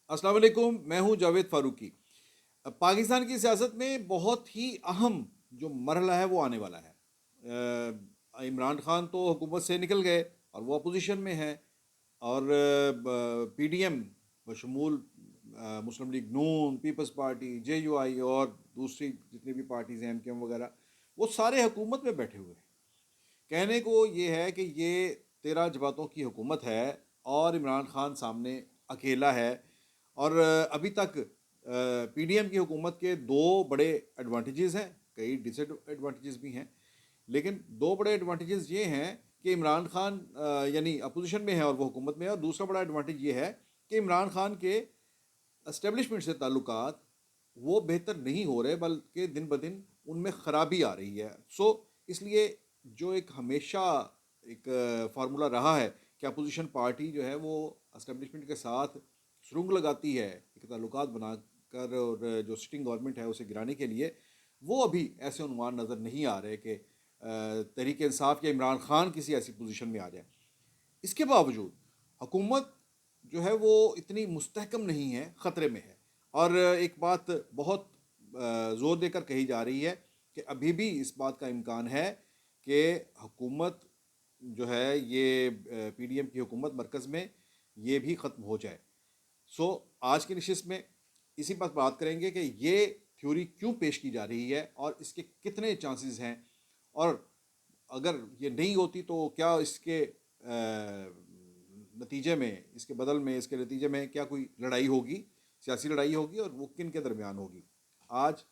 السلام علیکم، میں ہوں جاوید فاروقی۔ پاکستان کی سیاست میں بہت ہی اہم جو مرحلہ ہے وہ آنے والا ہے۔ عمران خان تو حکومت سے نکل گئے اور وہ اپوزیشن میں ہیں، اور پی ڈی ایم بشمول مسلم لیگ نون، Peoples Party, J U I اور دوسری جتنی بھی پارٹیز ہیں، ایم کیو ایم وغیرہ، وہ سارے حکومت میں بیٹھے ہوئے ہیں۔ کہنے کو یہ ہے کہ یہ 13 جماعتوں کی حکومت ہے اور عمران خان سامنے اکیلا ہے، اور ابھی تک پی ڈی ایم کی حکومت کے دو بڑے ایڈوانٹیجز ہیں، کئی ڈس ایڈوانٹیجز بھی ہیں، لیکن دو بڑے ایڈوانٹیجز یہ ہیں کہ عمران خان یعنی اپوزیشن میں ہے اور وہ حکومت میں ہے، اور دوسرا بڑا ایڈوانٹیج یہ ہے کہ عمران خان کے اسٹیبلشمنٹ سے تعلقات وہ بہتر نہیں ہو رہے، بلکہ دن بدن ان میں خرابی آ رہی ہے۔ اس لیے جو ایک ہمیشہ ایک فارمولا رہا ہے کہ اپوزیشن پارٹی جو ہے وہ اسٹیبلشمنٹ کے ساتھ سرنگ لگاتی ہے ایک تعلقات بنا کر، اور جو سٹنگ گورنمنٹ ہے اسے گرانے کے لیے، وہ ابھی ایسے عنوان نظر نہیں آ رہے کہ تحریک انصاف یا عمران خان کسی ایسی پوزیشن میں آ جائے۔ اس کے باوجود حکومت جو ہے وہ اتنی مستحکم نہیں ہے، خطرے میں ہے، اور ایک بات بہت زور دے کر کہی جا رہی ہے کہ ابھی بھی اس بات کا امکان ہے کہ حکومت جو ہے یہ پی ڈی ایم کی حکومت مرکز میں یہ بھی ختم ہو جائے۔ آج کی نشست میں اسی پر بات کریں گے کہ یہ تھیوری کیوں پیش کی جا رہی ہے اور اس کے کتنے چانسز ہیں، اور اگر یہ نہیں ہوتی تو کیا اس کے نتیجے میں، اس کے بدل میں، اس کے نتیجے میں کیا کوئی لڑائی ہوگی، سیاسی لڑائی ہوگی، اور وہ کن کے درمیان ہوگی۔ آج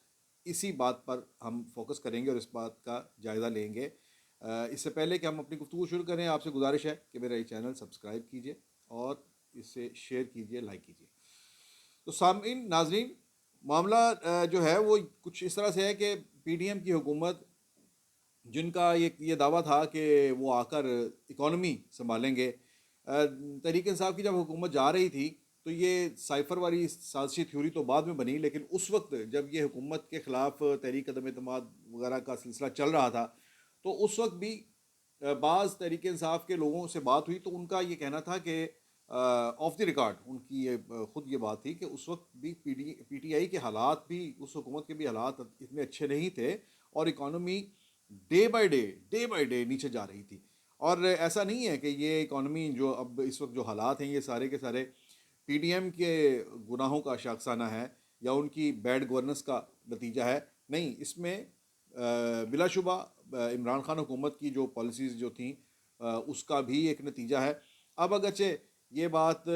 اسی بات پر ہم فوکس کریں گے اور اس بات کا جائزہ لیں گے۔ اس سے پہلے کہ ہم اپنی گفتگو شروع کریں، آپ سے گزارش ہے کہ میرا یہ چینل سبسکرائب کیجیے اور اسے شیئر کیجیے، لائک کیجیے۔ تو سامعین، ناظرین، معاملہ جو ہے وہ کچھ اس طرح سے ہے کہ پی ڈی ایم کی حکومت، جن کا یہ دعویٰ تھا کہ وہ آ کر اکانومی سنبھالیں گے، تحریک انصاف کی جب حکومت جا رہی تھی تو یہ سائفر والی سازشی تھیوری تو بعد میں بنی، لیکن اس وقت جب یہ حکومت کے خلاف تحریک عدم اعتماد وغیرہ کا سلسلہ چل رہا تھا، تو اس وقت بھی بعض تحریک انصاف کے لوگوں سے بات ہوئی تو ان کا یہ کہنا تھا کہ آف دی ریکارڈ ان کی خود یہ بات تھی کہ اس وقت بھی پی ٹی آئی کے حالات بھی، اس حکومت کے بھی حالات اتنے اچھے نہیں تھے، اور اکانومی ڈے بائی ڈے نیچے جا رہی تھی۔ اور ایسا نہیں ہے کہ یہ اکانومی جو اب اس وقت جو حالات ہیں یہ سارے کے سارے پی ڈی ایم کے گناہوں کا شاخسانہ ہے یا ان کی بیڈ گورننس کا نتیجہ ہے، نہیں، اس میں بلا شبہ عمران خان حکومت کی جو پالیسیز جو تھیں اس کا بھی ایک نتیجہ ہے۔ اب اگرچہ یہ بات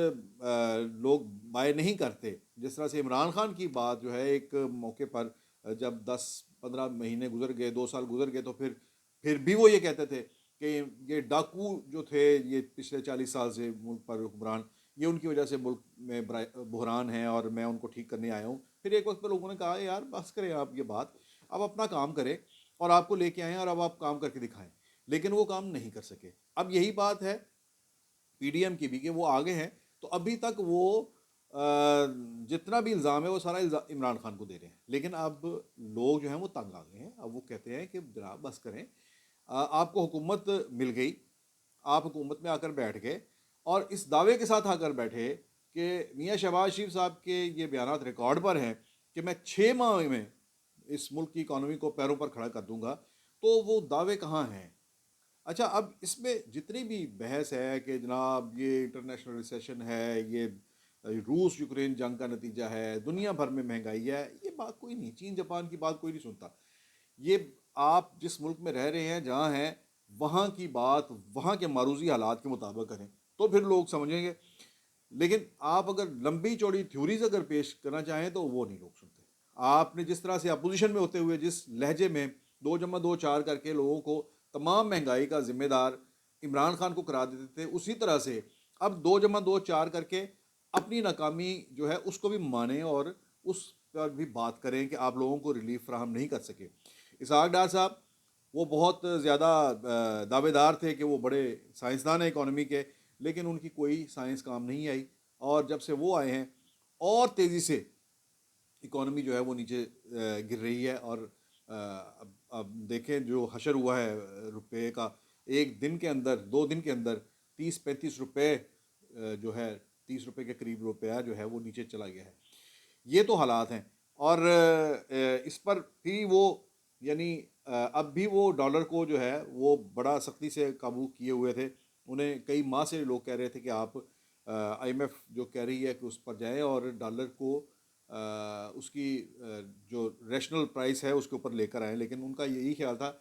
لوگ بائے نہیں کرتے، جس طرح سے عمران خان کی بات جو ہے ایک موقع پر جب 10-15 مہینے گزر گئے، 2 سال گزر گئے، تو پھر بھی وہ یہ کہتے تھے کہ یہ ڈاکو جو تھے یہ پچھلے 40 سال سے ملک پر حکمران، یہ ان کی وجہ سے ملک میں بحران ہے اور میں ان کو ٹھیک کرنے آیا ہوں۔ پھر ایک وقت پہ لوگوں نے کہا یار بس کریں آپ یہ بات، اب اپنا کام کریں، اور آپ کو لے کے آئیں اور اب آپ کام کر کے دکھائیں، لیکن وہ کام نہیں کر سکے۔ اب یہی بات ہے پی ڈی ایم کی بھی کہ وہ آگے ہیں، تو ابھی تک وہ جتنا بھی الزام ہے وہ سارا عمران خان کو دے رہے ہیں، لیکن اب لوگ جو ہیں وہ تنگ آ گئے ہیں۔ اب وہ کہتے ہیں کہ جناب بس کریں، آپ کو حکومت مل گئی، آپ حکومت میں آ کر بیٹھ گئے، اور اس دعوے کے ساتھ آ کر بیٹھے کہ میاں شہباز شریف صاحب کے یہ بیانات ریکارڈ پر ہیں کہ میں 6 ماہ میں اس ملک کی اکانومی کو پیروں پر کھڑا کر دوں گا، تو وہ دعوے کہاں ہیں؟ اچھا، اب اس میں جتنی بھی بحث ہے کہ جناب یہ انٹرنیشنل ریسیشن ہے، یہ روس یوکرین جنگ کا نتیجہ ہے، دنیا بھر میں مہنگائی ہے، یہ بات کوئی نہیں، چین جاپان کی بات کوئی نہیں سنتا۔ یہ آپ جس ملک میں رہ رہے ہیں، جہاں ہیں، وہاں کی بات وہاں کے معروضی حالات کے مطابق کریں تو پھر لوگ سمجھیں گے، لیکن آپ اگر لمبی چوڑی تھیوریز اگر پیش کرنا چاہیں تو وہ نہیں لوگ سنتے۔ آپ نے جس طرح سے اپوزیشن میں ہوتے ہوئے جس لہجے میں 2+2=4 کر کے لوگوں کو تمام مہنگائی کا ذمہ دار عمران خان کو قرار دیتے تھے، اسی طرح سے اب 2+2=4 کر کے اپنی ناکامی جو ہے اس کو بھی مانیں اور اس پر بھی بات کریں کہ آپ لوگوں کو ریلیف فراہم نہیں کر سکے۔ اسحاق ڈار صاحب وہ بہت زیادہ دعوے دار تھے کہ وہ بڑے سائنسدان ہیں اکانومی کے، لیکن ان کی کوئی سائنس کام نہیں آئی، اور جب سے وہ آئے ہیں اور تیزی سے اکانومی جو ہے وہ نیچے گر رہی ہے۔ اور اب دیکھیں جو حشر ہوا ہے روپے کا، ایک دن کے اندر، 2 دن کے اندر 30-35 روپے جو ہے 30 روپے کے قریب روپیہ جو ہے وہ نیچے چلا گیا ہے. یہ تو حالات ہیں. اور اس پر بھی وہ یعنی اب بھی وہ ڈالر کو جو ہے وہ بڑا سختی سے قابو کیے ہوئے تھے. انہیں کئی ماہ سے لوگ کہہ رہے تھے کہ آپ آئی ایم ایف جو کہہ رہی ہے کہ اس پر جائیں اور ڈالر کو اس کی جو ریشنل پرائس ہے اس کے اوپر لے کر آئیں. لیکن ان کا یہی خیال تھا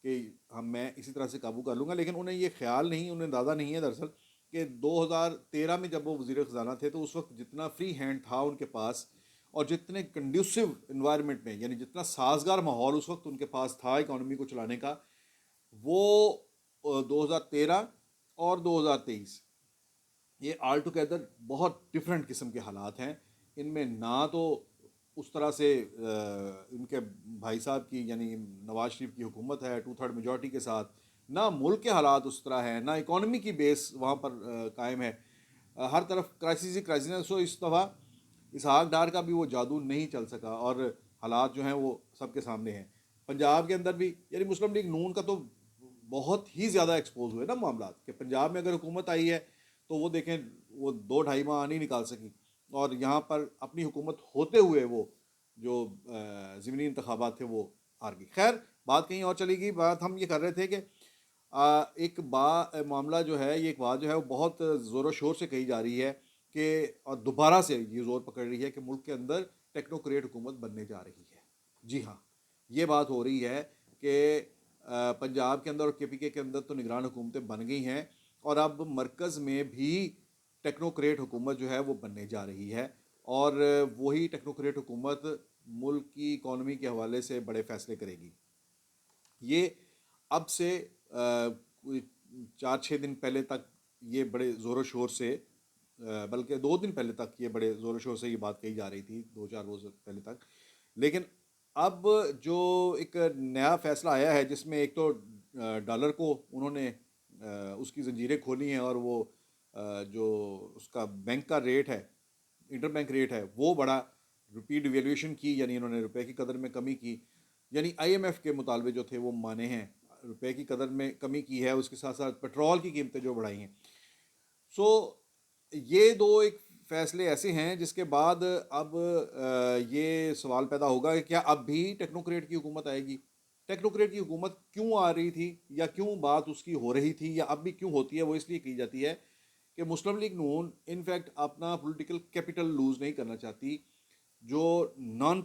کہ میں اسی طرح سے قابو کر لوں گا. لیکن انہیں یہ خیال نہیں، انہیں اندازہ نہیں ہے دراصل کہ 2013 میں جب وہ وزیر خزانہ تھے تو اس وقت جتنا فری ہینڈ تھا ان کے پاس اور جتنے کنڈیوسو انوائرمنٹ میں، یعنی جتنا سازگار ماحول اس وقت ان کے پاس تھا اکانومی کو چلانے کا، وہ 2013 اور 2023 یہ آل ٹوگیدر بہت ڈفرینٹ قسم کے حالات ہیں. ان میں نہ تو اس طرح سے ان کے بھائی صاحب کی یعنی نواز شریف کی حکومت ہے 2/3 میجورٹی کے ساتھ، نہ ملک کے حالات اس طرح ہیں، نہ اکانومی کی بیس وہاں پر قائم ہے. ہر طرف کرائسس ہی کرائسس ہیں. سو اس دفعہ اسحاق ڈار کا بھی وہ جادو نہیں چل سکا اور حالات جو ہیں وہ سب کے سامنے ہیں. پنجاب کے اندر بھی یعنی مسلم لیگ نون کا تو بہت ہی زیادہ ایکسپوز ہوئے نا معاملات کہ پنجاب میں اگر حکومت آئی ہے تو وہ دیکھیں وہ 2-2.5 ماہ نہیں نکال سکی اور یہاں پر اپنی حکومت ہوتے ہوئے وہ جو ضمنی انتخابات تھے وہ ہار گئی. خیر بات کہیں اور چلی گئی. بات ہم یہ کر رہے تھے کہ ایک معاملہ جو ہے یہ ایک بات جو ہے وہ بہت زور و شور سے کہی جا رہی ہے کہ اور دوبارہ سے یہ زور پکڑ رہی ہے کہ ملک کے اندر ٹیکنوکریٹ حکومت بننے جا رہی ہے. جی ہاں، یہ بات ہو رہی ہے کہ پنجاب کے اندر اور KPK کے اندر تو نگران حکومتیں بن گئی ہیں اور اب مرکز میں بھی ٹیکنوکریٹ حکومت جو ہے وہ بننے جا رہی ہے اور وہی ٹیکنوکریٹ حکومت ملک کی اکانومی کے حوالے سے بڑے فیصلے کرے گی. یہ اب سے 4-6 دن پہلے تک یہ بڑے زور و شور سے بلکہ 2 دن پہلے تک یہ بڑے زور و شور سے یہ بات کہی جا رہی تھی، 2-4 روز پہلے تک. لیکن اب جو ایک نیا فیصلہ آیا ہے جس میں ایک تو ڈالر کو انہوں نے اس کی زنجیریں کھولی ہیں اور وہ جو اس کا بینک کا ریٹ ہے، انٹر بینک ریٹ ہے، وہ بڑا روپی ڈیویلیویشن کی، یعنی انہوں نے روپے کی قدر میں کمی کی. یعنی IMF کے مطالبے جو تھے وہ مانے ہیں، روپے کی قدر میں کمی کی ہے. اس کے ساتھ ساتھ پیٹرول کی قیمتیں جو بڑھائی ہیں. سو یہ دو ایک فیصلے ایسے ہیں جس کے بعد اب یہ سوال پیدا ہوگا کہ کیا اب بھی ٹیکنوکریٹ کی حکومت آئے گی؟ ٹیکنوکریٹ کی حکومت کیوں آ رہی تھی یا کیوں بات اس کی ہو رہی تھی یا اب بھی کیوں ہوتی ہے؟ وہ اس لیے کی جاتی ہے کہ مسلم لیگ نون انفیکٹ اپنا پولیٹیکل کیپٹل لوز نہیں کرنا چاہتی. جو نان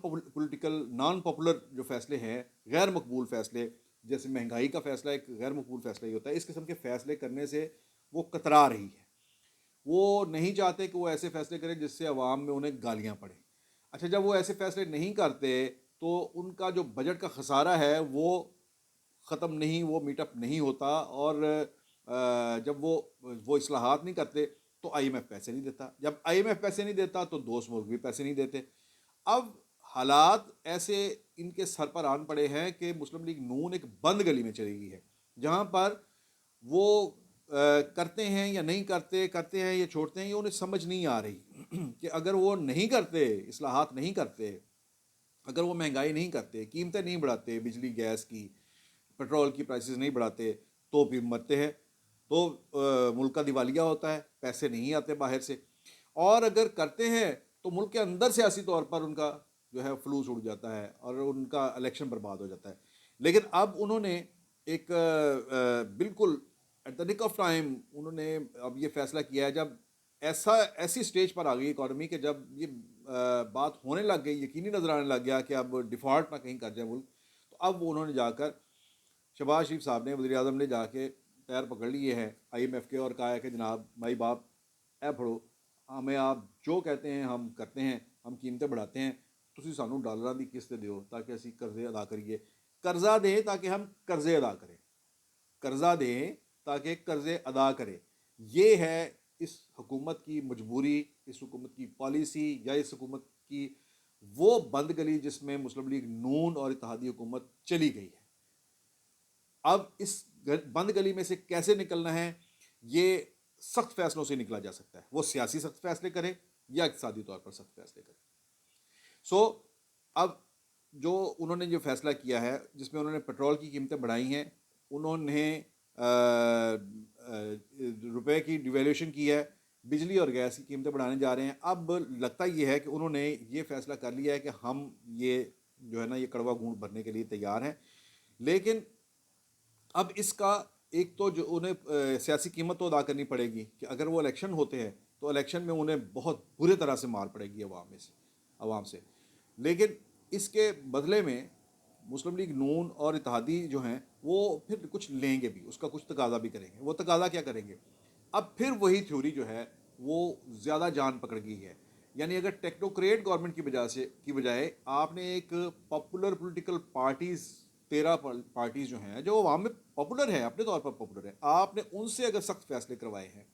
پاپولر جو فیصلے ہیں، غیر مقبول فیصلے، جیسے مہنگائی کا فیصلہ ایک غیر مقبول فیصلہ ہی ہوتا ہے، اس قسم کے فیصلے کرنے سے وہ کترا رہی ہے. وہ نہیں چاہتے کہ وہ ایسے فیصلے کریں جس سے عوام میں انہیں گالیاں پڑیں. اچھا، جب وہ ایسے فیصلے نہیں کرتے تو ان کا جو بجٹ کا خسارہ ہے وہ ختم نہیں، وہ میٹ اپ نہیں ہوتا. اور جب وہ اصلاحات نہیں کرتے تو IMF پیسے نہیں دیتا. جب IMF پیسے نہیں دیتا تو دوست ملک بھی پیسے نہیں دیتے. اب حالات ایسے ان کے سر پر آن پڑے ہیں کہ مسلم لیگ نون ایک بند گلی میں چلی گئی ہے جہاں پر وہ کرتے ہیں یا نہیں کرتے، کرتے ہیں یا چھوڑتے ہیں، یہ انہیں سمجھ نہیں آ رہی کہ اگر وہ نہیں کرتے، اصلاحات نہیں کرتے، اگر وہ مہنگائی نہیں کرتے، قیمتیں نہیں بڑھاتے، بجلی گیس کی، پیٹرول کی پرائسز نہیں بڑھاتے، تو پھر مرتے ہیں، تو ملک کا دیوالیہ ہوتا ہے، پیسے نہیں آتے باہر سے. اور اگر کرتے ہیں تو ملک کے اندر سیاسی طور پر ان کا جو ہے فلوس اڑ جاتا ہے اور ان کا الیکشن برباد ہو جاتا ہے. لیکن اب انہوں نے ایک بالکل ایٹ دا نک آف ٹائم انہوں نے اب یہ فیصلہ کیا ہے، جب ایسی سٹیج پر آ گئی اکانومی کہ جب یہ بات ہونے لگ گئی، یقینی نظر آنے لگ گیا کہ اب ڈیفالٹ نہ کہیں کر جائے ملک، تو اب انہوں نے جا کر شہباز شریف صاحب نے، وزیر اعظم نے جا کے پیر پکڑ لیے ہیں IMF کے اور کہا ہے کہ جناب مائی باپ اے پھڑو، ہمیں آپ جو کہتے ہیں ہم کرتے ہیں، ہم قیمتیں بڑھاتے ہیں، تسی سانوں ڈالراں دی قسط دیو تاکہ اسی قرضے ادا کریے. قرضہ دیں تاکہ ہم قرضے ادا کریں، قرضہ دیں تاکہ قرضے ادا کریں. یہ ہے اس حکومت کی مجبوری، اس حکومت کی پالیسی یا اس حکومت کی وہ بند گلی جس میں مسلم لیگ نون اور اتحادی حکومت چلی گئی ہے. اب اس بند گلی میں سے کیسے نکلنا ہے؟ یہ سخت فیصلوں سے نکلا جا سکتا ہے. وہ سیاسی سخت فیصلے کرے یا اقتصادی طور پر سخت فیصلے کرے. سو اب جو انہوں نے جو فیصلہ کیا ہے جس میں انہوں نے پیٹرول کی قیمتیں بڑھائی ہیں، انہوں نے روپے کی ڈیویلیوشن کی ہے، بجلی اور گیس کی قیمتیں بڑھانے جا رہے ہیں. اب لگتا یہ ہے کہ انہوں نے یہ فیصلہ کر لیا ہے کہ ہم یہ جو ہے نا یہ کڑوا گھونٹ بھرنے کے لیے تیار ہیں. لیکن اب اس کا ایک تو جو انہیں سیاسی قیمت تو ادا کرنی پڑے گی کہ اگر وہ الیکشن ہوتے ہیں تو الیکشن میں انہیں بہت برے طرح سے مار پڑے گی عوام سے. لیکن اس کے بدلے میں مسلم لیگ نون اور اتحادی جو ہیں وہ پھر کچھ لیں گے بھی, اس کا کچھ تقاضا بھی کریں گے. وہ تقاضا کیا کریں گے؟ اب پھر وہی تھیوری جو ہے وہ زیادہ جان پکڑ گئی ہے. یعنی اگر ٹیکنوکریٹ گورنمنٹ کی بجائے آپ نے ایک پاپولر پولیٹیکل پارٹیز 13 پارٹیز جو ہیں جو عوام میں پاپولر ہیں, اپنے طور پر پاپولر ہیں, آپ نے ان سے اگر سخت فیصلے کروائے ہیں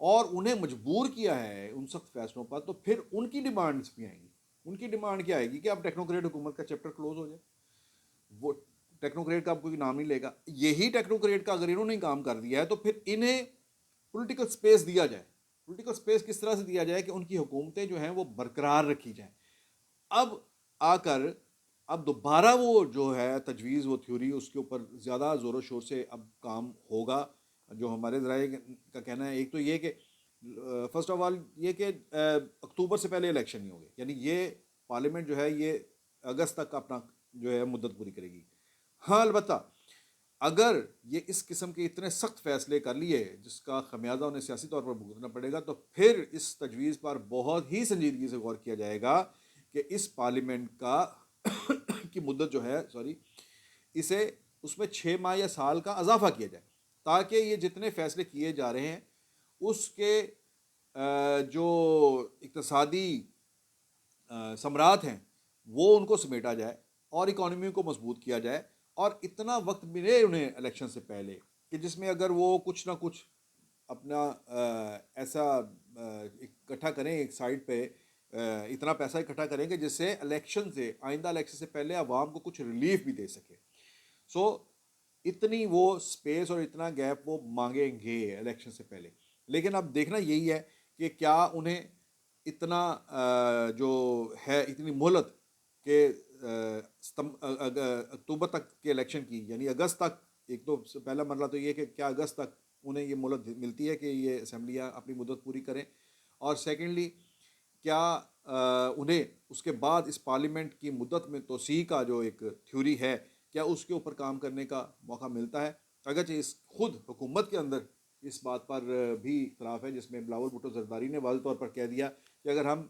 اور انہیں مجبور کیا ہے ان سخت فیصلوں پر, تو پھر ان کی ڈیمانڈز بھی آئیں گی. ان کی ڈیمانڈ کیا آئے گی کہ اب ٹیکنوکریٹ حکومت کا چیپٹر کلوز ہو جائے. وہ ٹیکنوکریٹ کا اب کوئی نام نہیں لے گا. یہی ٹیکنوکریٹ کا اگر انہوں نے کام کر دیا ہے تو پھر انہیں پولیٹیکل سپیس دیا جائے. پولیٹیکل سپیس کس طرح سے دیا جائے کہ ان کی حکومتیں جو ہیں وہ برقرار رکھی جائیں. اب آ کر اب دوبارہ وہ جو ہے تجویز, وہ تھیوری, اس کے اوپر زیادہ زور و شور سے اب کام ہوگا. جو ہمارے ذرائع کا کہنا ہے, ایک تو یہ کہ فرسٹ آف آل یہ کہ اکتوبر سے پہلے الیکشن نہیں ہوگے, یعنی یہ پارلیمنٹ جو ہے یہ اگست تک اپنا جو ہے مدت پوری کرے گی. ہاں البتہ اگر یہ اس قسم کے اتنے سخت فیصلے کر لیے جس کا خمیازہ انہیں سیاسی طور پر بھگتنا پڑے گا, تو پھر اس تجویز پر بہت ہی سنجیدگی سے غور کیا جائے گا کہ اس پارلیمنٹ کی مدت جو ہے اسے اس میں 6 ماہ یا سال کا اضافہ کیا جائے, تاکہ یہ جتنے فیصلے کیے جا رہے ہیں اس کے جو اقتصادی ثمرات ہیں وہ ان کو سمیٹا جائے اور اکانومی کو مضبوط کیا جائے. اور اتنا وقت ملے انہیں الیکشن سے پہلے کہ جس میں اگر وہ کچھ نہ کچھ اپنا ایسا اکٹھا کریں, ایک سائڈ پہ اتنا پیسہ اکٹھا کریں کہ جس سے الیکشن سے, آئندہ الیکشن سے پہلے عوام کو کچھ ریلیف بھی دے سکے. سو اتنی وہ سپیس اور اتنا گیپ وہ مانگیں گے الیکشن سے پہلے. لیکن اب دیکھنا یہی ہے کہ کیا انہیں اتنا جو ہے اتنی مہلت کہ اکتوبر تک کے الیکشن کی, یعنی اگست تک, ایک تو پہلا مرحلہ تو یہ کہ کیا اگست تک انہیں یہ مہلت ملتی ہے کہ یہ اسمبلیاں اپنی مدت پوری کریں, اور سیکنڈلی کیا انہیں اس کے بعد اس پارلیمنٹ کی مدت میں توسیع کا جو ایک تھیوری ہے کیا اس کے اوپر کام کرنے کا موقع ملتا ہے. اگرچہ اس خود حکومت کے اندر اس بات پر بھی اختلاف ہے, جس میں بلاول بھٹو زرداری نے واضح طور پر کہہ دیا کہ اگر ہم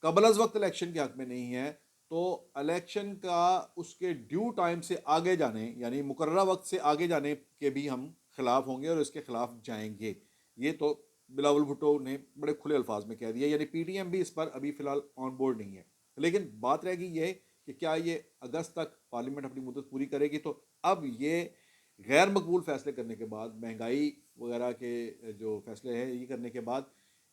قبل از وقت الیکشن کے حق میں نہیں ہیں تو الیکشن کا اس کے ڈیو ٹائم سے آگے جانے, یعنی مقررہ وقت سے آگے جانے کے بھی ہم خلاف ہوں گے اور اس کے خلاف جائیں گے. یہ تو بلاول بھٹو نے بڑے کھلے الفاظ میں کہہ دیا. یعنی پی ٹی ایم بھی اس پر ابھی فی الحال آن بورڈ نہیں ہے. لیکن بات رہ گئی یہ کہ کیا یہ اگست تک پارلیمنٹ اپنی مدت پوری کرے گی. تو اب یہ غیر مقبول فیصلے کرنے کے بعد, مہنگائی وغیرہ کے جو فیصلے ہیں یہ کرنے کے بعد,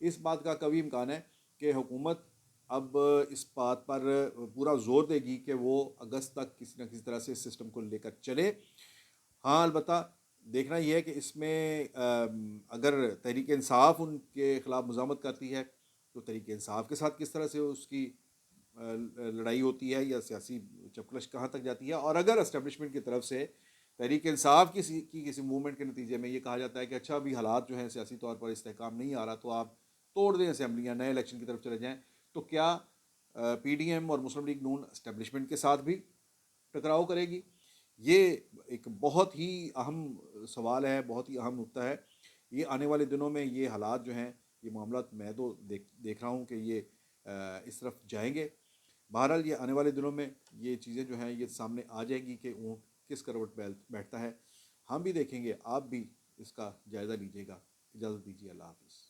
اس بات کا قوی امکان ہے کہ حکومت اب اس بات پر پورا زور دے گی کہ وہ اگست تک کسی نہ کسی طرح سے اس سسٹم کو لے کر چلے. ہاں البتہ دیکھنا یہ ہے کہ اس میں اگر تحریک انصاف ان کے خلاف مزاحمت کرتی ہے تو تحریک انصاف کے ساتھ کس طرح سے اس کی لڑائی ہوتی ہے یا سیاسی چپکلش کہاں تک جاتی ہے. اور اگر اسٹیبلشمنٹ کی طرف سے تحریک انصاف کی کسی موومنٹ کے نتیجے میں یہ کہا جاتا ہے کہ اچھا ابھی حالات جو ہیں سیاسی طور پر استحکام نہیں آ رہا تو آپ توڑ دیں اسمبلیاں, نئے الیکشن کی طرف چلے جائیں, تو کیا پی ڈی ایم اور مسلم لیگ نون اسٹیبلشمنٹ کے ساتھ بھی ٹکراؤ کرے گی؟ یہ ایک بہت ہی اہم سوال ہے, بہت ہی اہم نکتہ ہے. یہ آنے والے دنوں میں یہ حالات جو ہیں, یہ معاملات میں تو دیکھ رہا ہوں کہ یہ اس طرف جائیں گے. بہرحال یہ آنے والے دنوں میں یہ چیزیں جو ہیں یہ سامنے آ جائیں گی کہ اونٹ کس کروٹ بیٹھتا ہے. ہم بھی دیکھیں گے, آپ بھی اس کا جائزہ لیجیے گا. اجازت دیجیے, اللہ حافظ.